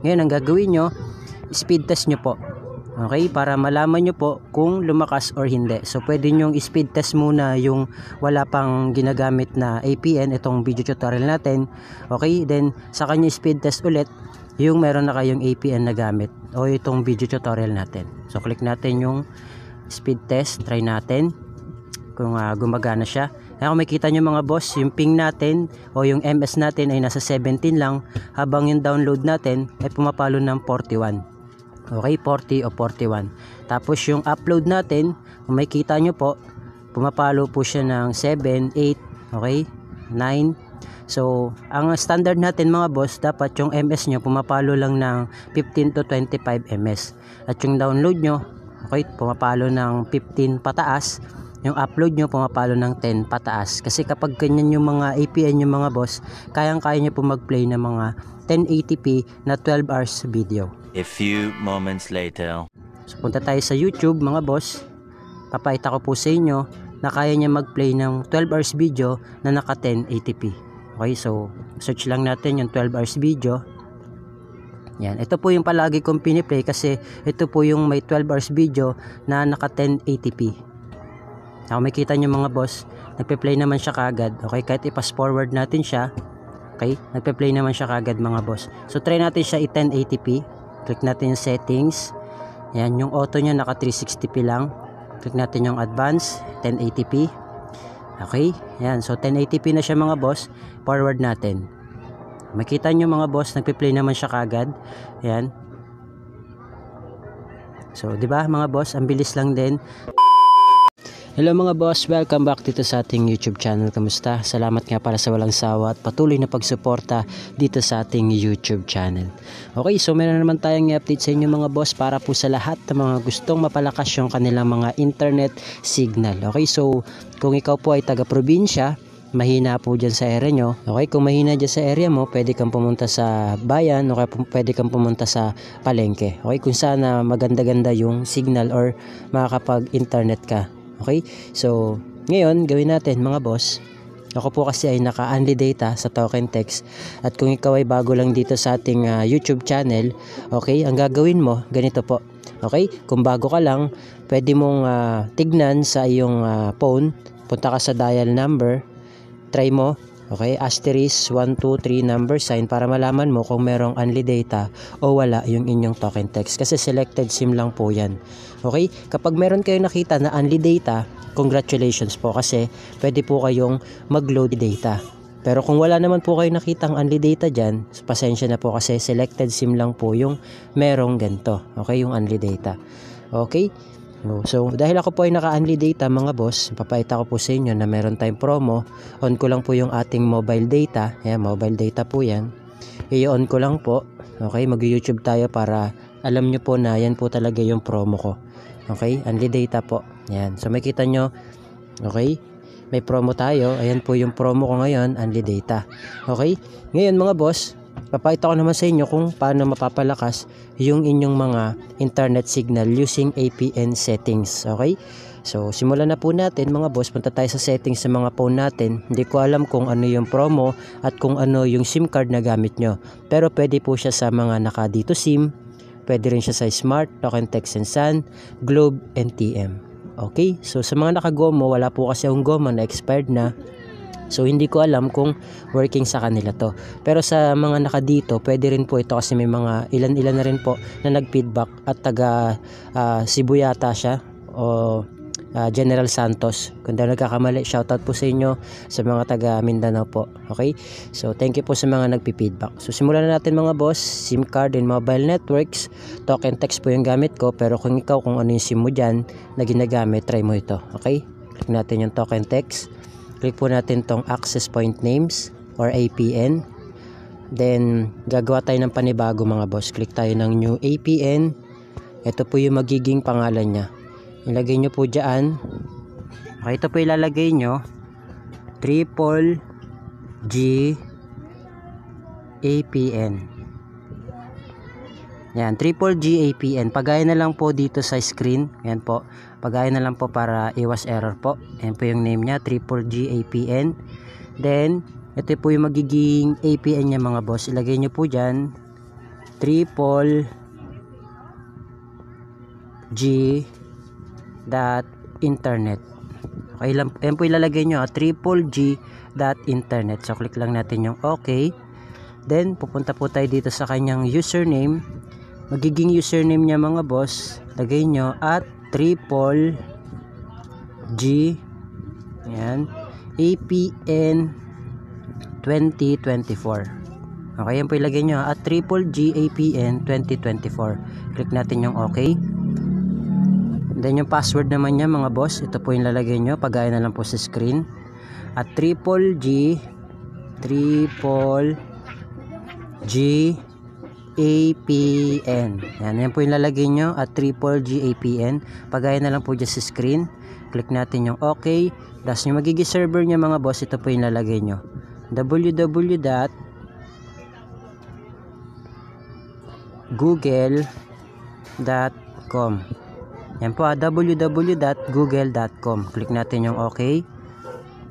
Ngayon ang gagawin nyo, speed test nyo po. Okay, para malaman nyo po kung lumakas or hindi. So pwede nyo speed test muna yung wala pang ginagamit na APN, itong video tutorial natin. Okay, then saka nyo speed test ulit yung meron na kayong APN na gamit o itong video tutorial natin. So click natin yung speed test, try natin kung gumagana siya. Kaya kung makita nyo mga boss, yung ping natin o yung MS natin ay nasa 17 lang, habang yung download natin ay pumapalo ng 41. Okay, 40 o 41. Tapos yung upload natin, kung makita nyo po, pumapalo po siya ng 7, 8, okay, 9. So, ang standard natin mga boss, dapat yung MS nyo pumapalo lang ng 15 to 25 MS. At yung download nyo, okay, pumapalo ng 15 pataas. Yung upload nyo pumapalo ng 10 pataas. Kasi kapag ganyan yung mga APN yung mga boss, kayang-kaya nyo po mag-play ng mga 1080p na 12 hours video. A few moments later. So punta tayo sa YouTube mga boss. Papakita ko po sa inyo na kaya niya mag-play ng 12 hours video na naka 1080p. Okay, so search lang natin yung 12 hours video. Yan, ito po yung palagi kong piniplay kasi ito po yung may 12 hours video na naka 1080p. Kung makita nyo mga boss, nagpe-play naman siya kagad. Okay, kahit i-pass forward natin siya, okay, nagpe-play naman siya kagad mga boss. So try natin siya i-1080p. Click natin yung settings. Yan, yung auto nya naka 360p lang. Click natin yung advance, 1080p. Okay, yan. So 1080p na siya mga boss. Forward natin. Makita nyo mga boss, nagpe-play naman siya kagad. Yan. So, di ba mga boss, ang bilis lang din. Hello mga boss, welcome back dito sa ating YouTube channel. Kamusta? Salamat nga para sa walang sawa at patuloy na pagsuporta dito sa ating YouTube channel. Okay, so meron naman tayong i-update sa inyo mga boss para po sa lahat ng mga gustong mapalakas yung kanilang mga internet signal. Okay, so kung ikaw po ay taga-probinsya, mahina po dyan sa area nyo. Okay, kung mahina dyan sa area mo, pwede kang pumunta sa bayan o pwede kang pumunta sa palengke. Okay, kung sana maganda-ganda yung signal or makakapag-internet ka. Okay, so ngayon gawin natin mga boss. Ako po kasi ay naka-only data sa token text. At kung ikaw ay bago lang dito sa ating YouTube channel, okay, ang gagawin mo, ganito po. Okay, kung bago ka lang, pwede mong tignan sa iyong phone. Punta ka sa dial number, try mo, okay, asterisk 123 number sign para malaman mo kung merong only data o wala yung inyong token text. Kasi selected SIM lang po yan. Okay, kapag meron kayong nakita na only data, congratulations po kasi pwede po kayong mag-load data. Pero kung wala naman po kayong nakitang only data dyan, pasensya na po kasi selected SIM lang po yung merong ganito. Okay, yung only data. Okay, so dahil ako po ay naka-only data mga boss, papakita ko po sa inyo na meron tayong promo. On ko lang po yung ating mobile data. Ayan, mobile data po yan. I-on ko lang po. Okay, mag-YouTube tayo para alam nyo po na yan po talaga yung promo ko. Okay, only data po. Ayan, so makita nyo. Okay, may promo tayo. Ayan po yung promo ko ngayon, only data. Okay, ngayon mga boss, papakita ko naman sa inyo kung paano mapapalakas yung inyong mga internet signal using APN settings. Okay, so simulan na po natin mga boss. Punta tayo sa settings sa mga phone natin. Hindi ko alam kung ano yung promo at kung ano yung SIM card na gamit nyo, pero pwede po siya sa mga naka dito SIM. Pwede rin siya sa Smart, Token Text and Sun, Globe, and TM. Okay, so sa mga naka-GOMO, wala po kasi yung GOMO na expired na. So hindi ko alam kung working sa kanila to. Pero sa mga naka dito, pwede rin po ito kasi may mga ilan-ilan na rin po na nag-feedback at taga Cebu yata siya o General Santos. Kung daw nagkakamali, shoutout po sa inyo sa mga taga Mindanao po. Okay? So thank you po sa mga nagpi-feedback. So simulan na natin mga boss. SIM card and mobile networks. Token text po yung gamit ko, pero kung ikaw kung ano yung SIM mo dyan na ginagamit, try mo ito. Okay? Click natin yung token text. Click po natin tong access point names or APN. Then gagawa tayo ng panibago mga boss. Click tayo ng new APN. Ito po yung magiging pangalan niya. Ilagay nyo po dyan. Okay, ito po ilalagay nyo. Triple G APN. Yan, Triple G APN. Pagaya na lang po dito sa screen. Yan po. Pagaya na lang po para iwas error po. Yan po yung name niya, Triple G APN. Then, ito po yung magiging APN niya mga boss. Ilagay nyo po dyan. triple G dot internet. Okay, yan po ilalagay nyo, triple G dot internet. So click lang natin yung okay. Then pupunta po tayo dito sa kanyang username. Magiging username niya mga boss, lagay nyo at triple G, yan, APN 2024. Okay, yan po ilagay nyo at triple G APN 2024. Click natin yung okay. Then yung password naman niya mga boss, ito po yung lalagay nyo, pagaya na lang po sa screen. At triple G APN. Yan po yung lalagay nyo at triple G APN, pagaya na lang po dyan sa screen. Click natin yung okay. Tapos yung magiging server niya mga boss, ito po yung lalagay nyo, www.google.com. Yan po, www.google.com. Click natin yung okay.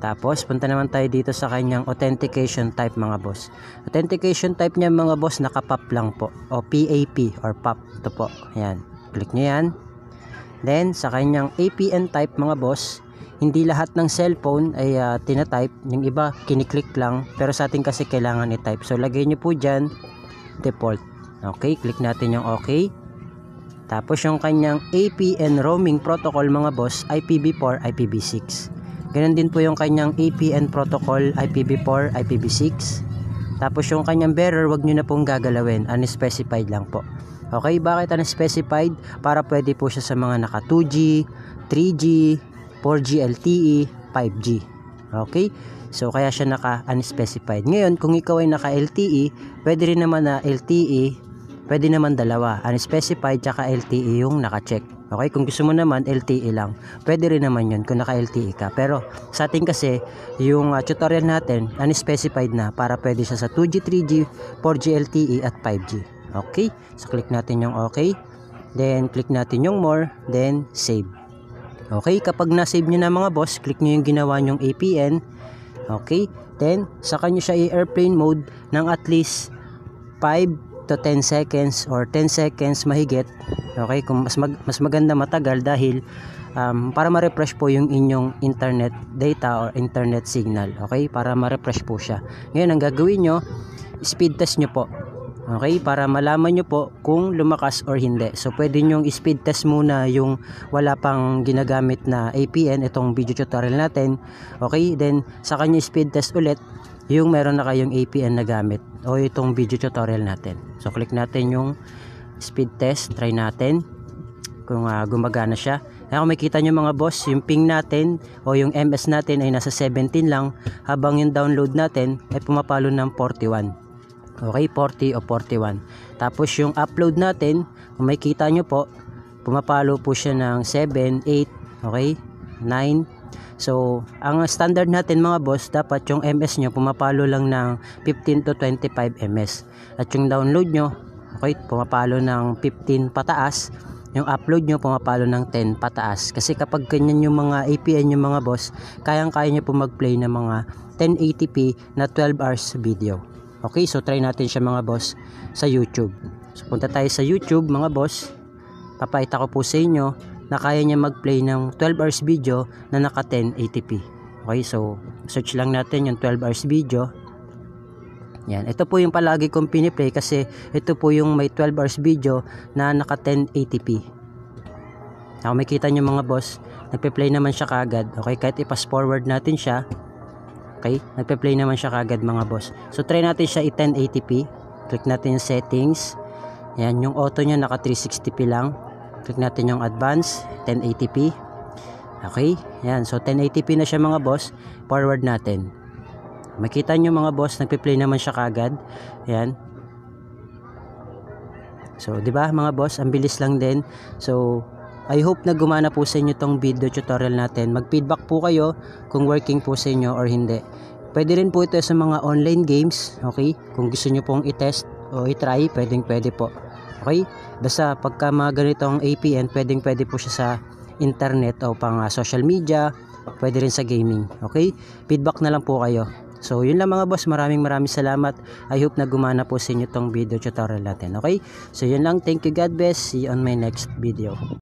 Tapos punta naman tayo dito sa kanyang authentication type mga boss. Authentication type niya mga boss, naka-PAP lang po, o PAP or PAP. Ito po, yan, click nyo yan. Then sa kanyang APN type mga boss, hindi lahat ng cellphone ay tinatype, yung iba kiniklik lang, pero sa atin kasi kailangan i-type. So lagay nyo po dyan default. Okay, click natin yung okay. Tapos yung kanyang APN roaming protocol mga boss, IPv4, IPv6. Ganun din po yung kanyang APN protocol, IPv4, IPv6. Tapos yung kanyang bearer, wag nyo na pong gagalawin, unspecified lang po. Okay, bakit unspecified? Para pwede po siya sa mga naka 2G, 3G, 4G LTE, 5G. Okay, so kaya siya naka unspecified. Ngayon kung ikaw ay naka LTE, pwede rin naman na LTE, pwede naman dalawa, unspecified tsaka LTE yung naka-check. Okay, kung gusto mo naman LTE lang, pwede rin naman yun kung naka LTE ka. Pero sa atin kasi yung tutorial natin unspecified na, para pwede siya sa 2G, 3G, 4G LTE at 5G. Okay, so click natin yung okay, then click natin yung more, then save. Okay, kapag na-save nyo na mga boss, click nyo yung ginawa nyong APN. Okay, then saka nyo siya i-airplane mode ng at least 5 to 10 seconds or 10 seconds mahigit. Okay, kung mas maganda matagal, dahil para ma-refresh po yung inyong internet data or internet signal. Okay, para ma-refresh po siya. Ngayon ang gagawin nyo, speed test nyo po. Okay, para malaman nyo po kung lumakas or hindi. So pwede nyo speed test muna yung wala pang ginagamit na APN, itong video tutorial natin. Okay, then saka nyo speed test ulit yung meron na kayong APN na gamit o itong video tutorial natin. So click natin yung speed test, try natin kung gumagana siya. Kung makita nyo mga boss, yung ping natin o yung MS natin ay nasa 17 lang, habang yung download natin ay pumapalo ng 41. Okay, 40 o 41. Tapos yung upload natin, kung makita nyo po, pumapalo po siya ng 7, 8, okay, 9. So ang standard natin mga boss, dapat yung MS nyo pumapalo lang ng 15 to 25 MS. At yung download nyo, okay, pumapalo ng 15 pataas. Yung upload nyo pumapalo ng 10 pataas. Kasi kapag ganyan yung mga APN yung mga boss, kayang-kaya nyo po mag-play ng mga 1080p na 12 hours video. Okay, so try natin siya mga boss sa YouTube. So punta tayo sa YouTube mga boss. Papakita ko po sa inyo na kaya niya mag-play ng 12 hours video na naka 1080p. Okay, so search lang natin yung 12 hours video. Yan, ito po yung palagi kong piniplay kasi ito po yung may 12 hours video na naka 1080p. Ako makita nyo mga boss, nagpe-play naman siya kagad. Okay, kahit i-fast forward natin siya, okay, nagpe-play naman siya kagad mga boss. So try natin siya i-1080p. Click natin yung settings. Yan, yung auto niya naka 360p lang. Click natin yung advance, 1080p. Okay, yan, so 1080p na siya mga boss. Forward natin. Makita nyo mga boss, nagpe-play naman siya kagad. Yan. So, di ba mga boss, ang bilis lang din. So, I hope na gumana po sa inyo tong video tutorial natin. Mag-feedback po kayo kung working po sa inyo or hindi. Pwede rin po ito sa mga online games, okay? Kung gusto nyo pong i-test o i-try, pwede po. Okay? Basta pagka mga ganitong APN, pwede po siya sa internet o pang social media, pwede rin sa gaming. Okay? Feedback na lang po kayo. So yun lang mga boss, maraming salamat. I hope na gumana po sa inyo tong video tutorial natin. Okay, so yun lang, thank you, God bless, see you on my next video.